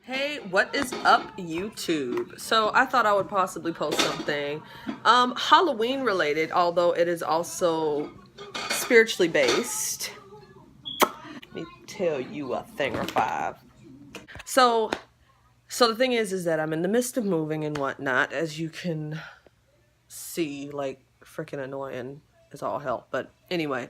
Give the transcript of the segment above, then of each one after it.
Hey, what is up, YouTube? So I thought I would possibly post something Halloween related, although it is also spiritually based. Let me tell you a thing or five. So the thing is that I'm in the midst of moving and whatnot, as you can see, like freaking annoying as all hell. But anyway,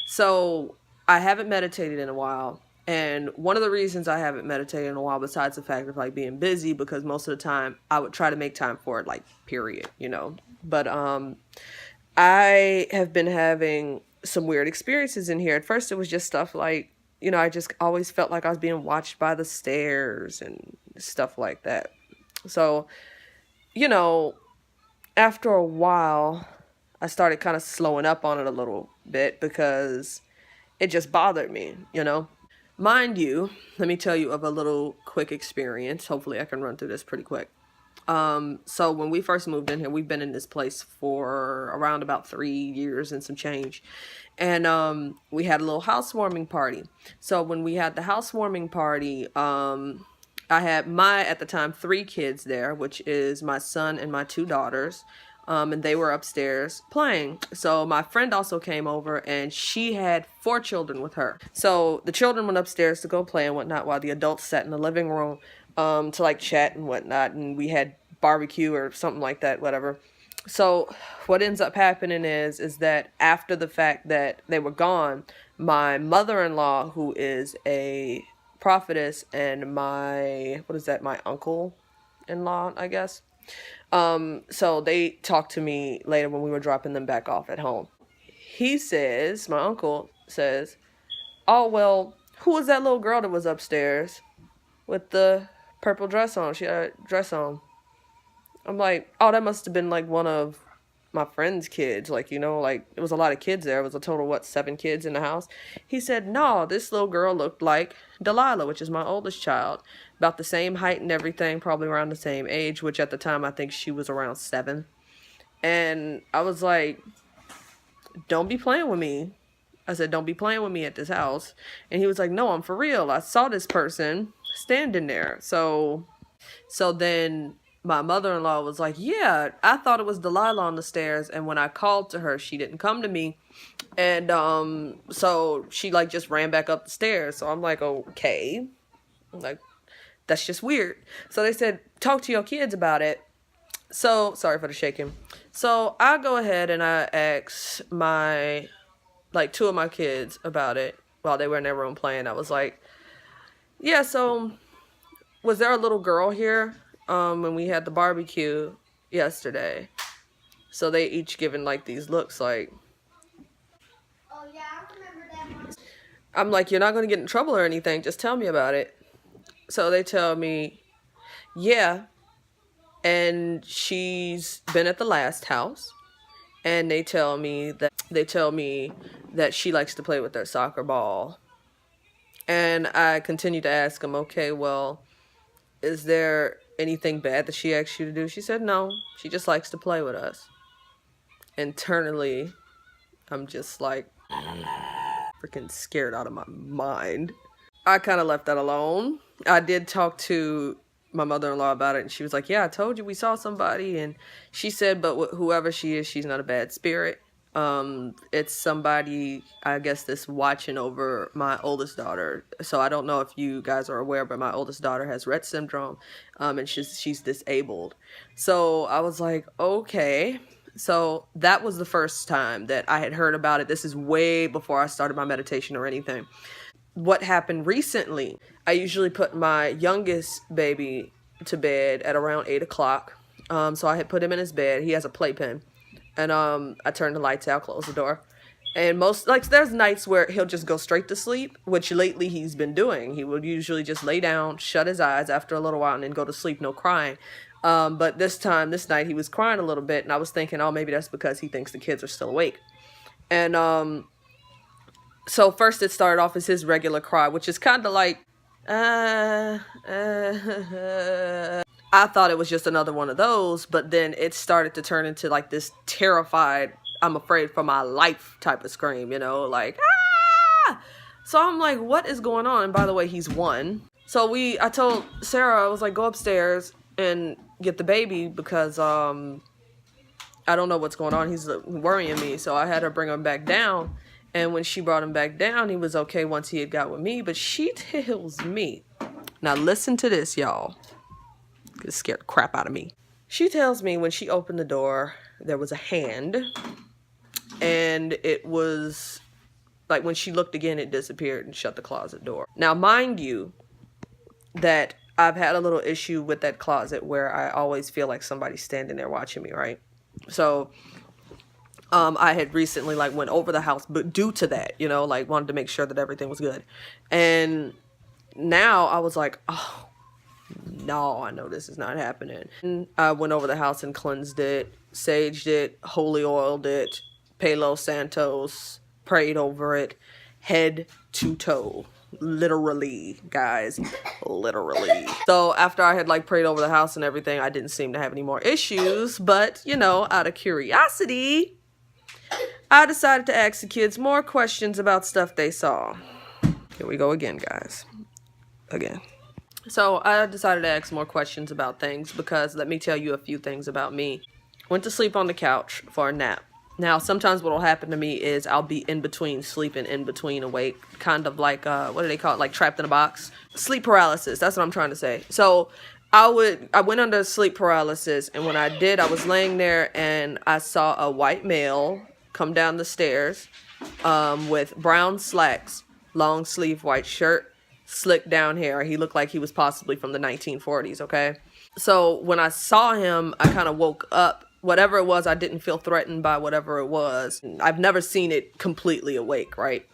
so I haven't meditated in a while. And one of the reasons I haven't meditated in a while, besides the fact of like being busy, because most of the time I would try to make time for it, like period, But I have been having some weird experiences in here. At first it was just stuff like, I just always felt like I was being watched by the stairs and stuff like that. So, you know, after a while, I started kind of slowing up on it a little bit because it just bothered me. Mind you, let me tell you of a little quick experience. Hopefully I can run through this pretty quick. So when we first moved in here, we've been in this place for around about 3 years and some change. And we had a little housewarming party. So when we had the housewarming party, I had at the time, 3 kids there, which is my son and my 2 daughters. And they were upstairs playing. So my friend also came over and she had 4 children with her. So the children went upstairs to go play and whatnot while the adults sat in the living room to like chat and whatnot. And we had barbecue or something like that, whatever. So what ends up happening is that after the fact that they were gone, my mother-in-law, who is a prophetess, and my uncle-in-law, I guess. So they talked to me later when we were dropping them back off at home. My uncle says, "Oh, well, who was that little girl that was upstairs with the purple dress on? She had a dress on." I'm like, "Oh, that must have been like one of my friend's kids. Like, like it was a lot of kids there. It was a total, 7 kids in the house." He said, "No, this little girl looked like Delilah, which is my oldest child. About the same height and everything, probably around the same age," which at the time I think she was around 7. And I was like, "Don't be playing with me." I said, "Don't be playing with me at this house." And he was like, "No, I'm for real. I saw this person standing there." So then my mother-in-law was like, "Yeah, I thought it was Delilah on the stairs. And when I called to her, she didn't come to me. And so she like just ran back up the stairs." So I'm like, "Okay." I'm like, that's just weird. So they said, "Talk to your kids about it." So, sorry for the shaking. So I go ahead and I ask 2 of my kids about it while they were in their room playing. I was like, "Yeah, so was there a little girl here when we had the barbecue yesterday?" So they each given like these looks like, "Oh yeah, I remember that." I'm like, "You're not going to get in trouble or anything. Just tell me about it." So they tell me, "Yeah, and she's been at the last house." And they tell me that she likes to play with their soccer ball. And I continue to ask them, "Okay, well, is there anything bad that she asked you to do?" She said, "No, she just likes to play with us." Internally, I'm just like freaking scared out of my mind. I kind of left that alone. I did talk to my mother-in-law about it, and she was like, "Yeah, I told you we saw somebody." And she said, "But whoever she is, she's not a bad spirit. It's somebody, I guess, that's watching over my oldest daughter." So I don't know if you guys are aware, but my oldest daughter has Rett syndrome, and she's disabled. So I was like, okay. So that was the first time that I had heard about it. This is way before I started my meditation or anything. What happened recently, I usually put my youngest baby to bed at around 8 o'clock. So I had put him in his bed. He has a playpen. And I turned the lights out, closed the door. And there's nights where he'll just go straight to sleep, which lately he's been doing. He would usually just lay down, shut his eyes after a little while, and then go to sleep, no crying. But this night, he was crying a little bit. And I was thinking, oh, maybe that's because he thinks the kids are still awake. And so first it started off as his regular cry, which is kind of like, I thought it was just another one of those, but then it started to turn into like this terrified, I'm afraid for my life type of scream, like, ah! So I'm like, what is going on? And by the way, he's 1. So I told Sarah, I was like, go upstairs and get the baby because I don't know what's going on. He's worrying me. So I had her bring him back down. And when she brought him back down, he was okay once he had got with me. But she tells me, now listen to this, y'all. It scared the crap out of me. She tells me when she opened the door, there was a hand. And it was like when she looked again, it disappeared and shut the closet door. Now, mind you, that I've had a little issue with that closet where I always feel like somebody's standing there watching me, right? So I had recently like went over the house, but due to that, you know, like wanted to make sure that everything was good. And now I was like, oh, no, I know this is not happening. And I went over the house and cleansed it, saged it, holy oiled it, Palo Santos, prayed over it, head to toe. Literally, guys, literally. So after I had like prayed over the house and everything, I didn't seem to have any more issues. But, you know, out of curiosity, I decided to ask the kids more questions about stuff they saw. Here we go again, guys. Again. So I decided to ask more questions about things because let me tell you a few things about me. Went to sleep on the couch for a nap. Now, sometimes what will happen to me is I'll be in between sleeping, in between awake, kind of like, what do they call it? Like trapped in a box. Sleep paralysis. That's what I'm trying to say. So I went under sleep paralysis. And when I did, I was laying there and I saw a white male come down the stairs with brown slacks, long sleeve white shirt, slick down hair. He looked like he was possibly from the 1940s, okay? So when I saw him, I kind of woke up. Whatever it was, I didn't feel threatened by whatever it was. I've never seen it completely awake, right?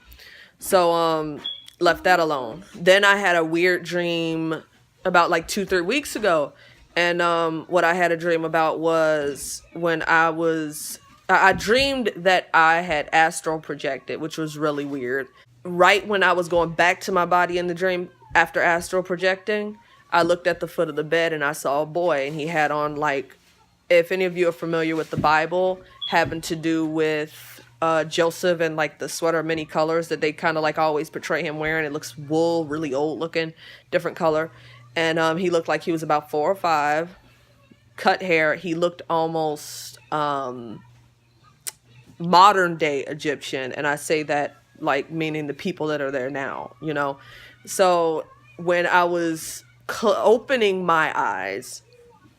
So, left that alone. Then I had a weird dream about like 2-3 weeks ago. And what I had a dream about was when I dreamed that I had astral projected, which was really weird. Right when I was going back to my body in the dream after astral projecting, I looked at the foot of the bed and I saw a boy and he had on like, if any of you are familiar with the Bible, having to do with Joseph and like the sweater many colors that they kind of like always portray him wearing. It looks wool, really old looking, different color. And he looked like he was about 4 or 5, cut hair. He looked almost modern day Egyptian. And I say that like meaning the people that are there now, you know. So when I was opening my eyes,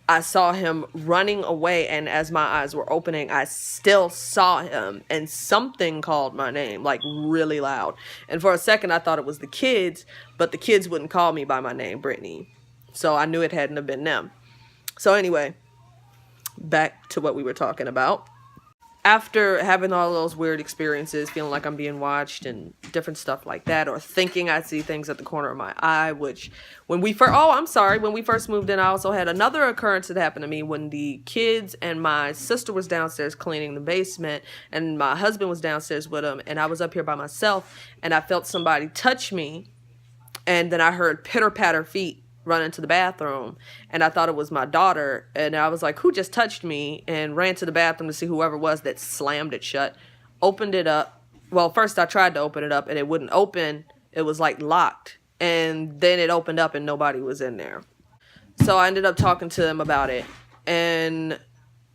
I saw him running away, and as my eyes were opening, I still saw him, and something called my name, like really loud. And for a second, I thought it was the kids, but the kids wouldn't call me by my name, Brittany. So I knew it hadn't have been them. So anyway, back to what we were talking about. After having all those weird experiences, feeling like I'm being watched and different stuff like that, or thinking I see things at the corner of my eye, which when we first moved in, I also had another occurrence that happened to me when the kids and my sister was downstairs cleaning the basement and my husband was downstairs with them and I was up here by myself and I felt somebody touch me and then I heard pitter patter feet run into the bathroom and I thought it was my daughter and I was like, who just touched me? And ran to the bathroom to see whoever it was that slammed it shut, opened it up. Well, first I tried to open it up and it wouldn't open. It was like locked and then it opened up and nobody was in there. So I ended up talking to them about it and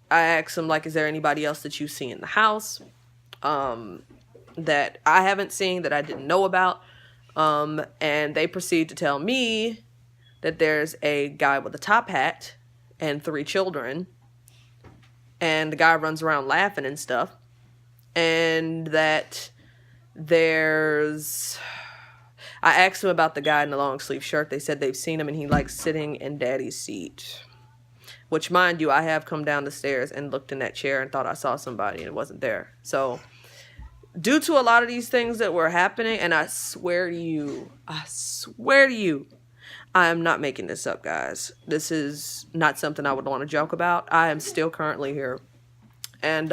I asked them like, is there anybody else that you see in the house that I haven't seen, that I didn't know about? And they proceed to tell me that there's a guy with a top hat and 3 children. And the guy runs around laughing and stuff. And that there's... I asked him about the guy in the long sleeve shirt. They said they've seen him and he likes sitting in daddy's seat. Which, mind you, I have come down the stairs and looked in that chair and thought I saw somebody and it wasn't there. So, due to a lot of these things that were happening, and I swear to you, I am not making this up, guys. This is not something I would want to joke about. I am still currently here. And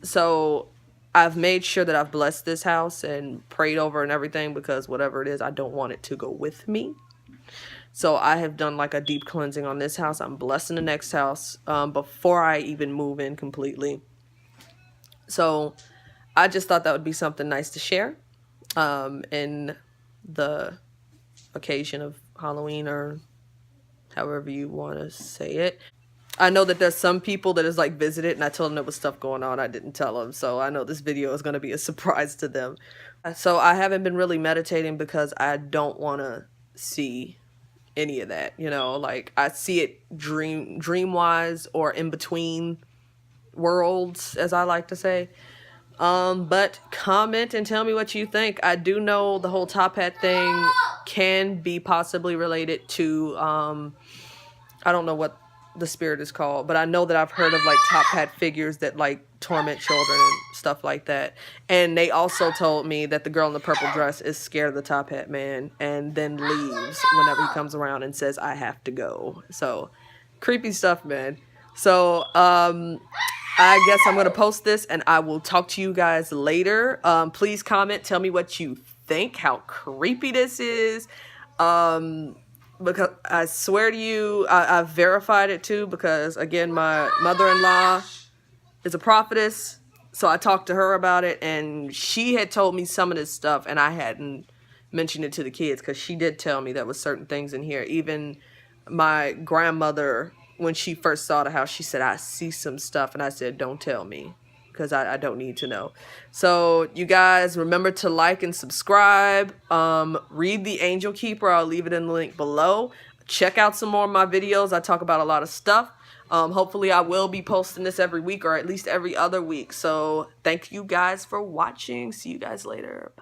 so I've made sure that I've blessed this house and prayed over and everything because whatever it is, I don't want it to go with me. So I have done like a deep cleansing on this house. I'm blessing the next house before I even move in completely. So I just thought that would be something nice to share in the occasion of Halloween, or however you want to say it. I know that there's some people that is like visited, and I told them there was stuff going on. I didn't tell them, so I know this video is going to be a surprise to them. So I haven't been really meditating because I don't want to see any of that, you know, like I see it dream wise, or in between worlds, as I like to say. But comment and tell me what you think. I do know the whole top hat thing can be possibly related to I don't know what the spirit is called, but I know that I've heard of like top hat figures that like torment children and stuff like that. And they also told me that the girl in the purple dress is scared of the top hat man and then leaves whenever he comes around and says, I have to go. So creepy stuff, man. So I guess I'm gonna post this and I will talk to you guys later. Please comment, tell me what you think, how creepy this is. Because I swear to you, I've verified it too, because again, my mother-in-law is a prophetess, so I talked to her about it, and she had told me some of this stuff, and I hadn't mentioned it to the kids, because she did tell me there was certain things in here. Even my grandmother, when she first saw the house, she said, I see some stuff, and I said, don't tell me, because I don't need to know. So you guys remember to like and subscribe. Read The Angel Keeper. I'll leave it in the link below. Check out some more of my videos. I talk about a lot of stuff. Hopefully I will be posting this every week, or at least every other week. So thank you guys for watching. See you guys later.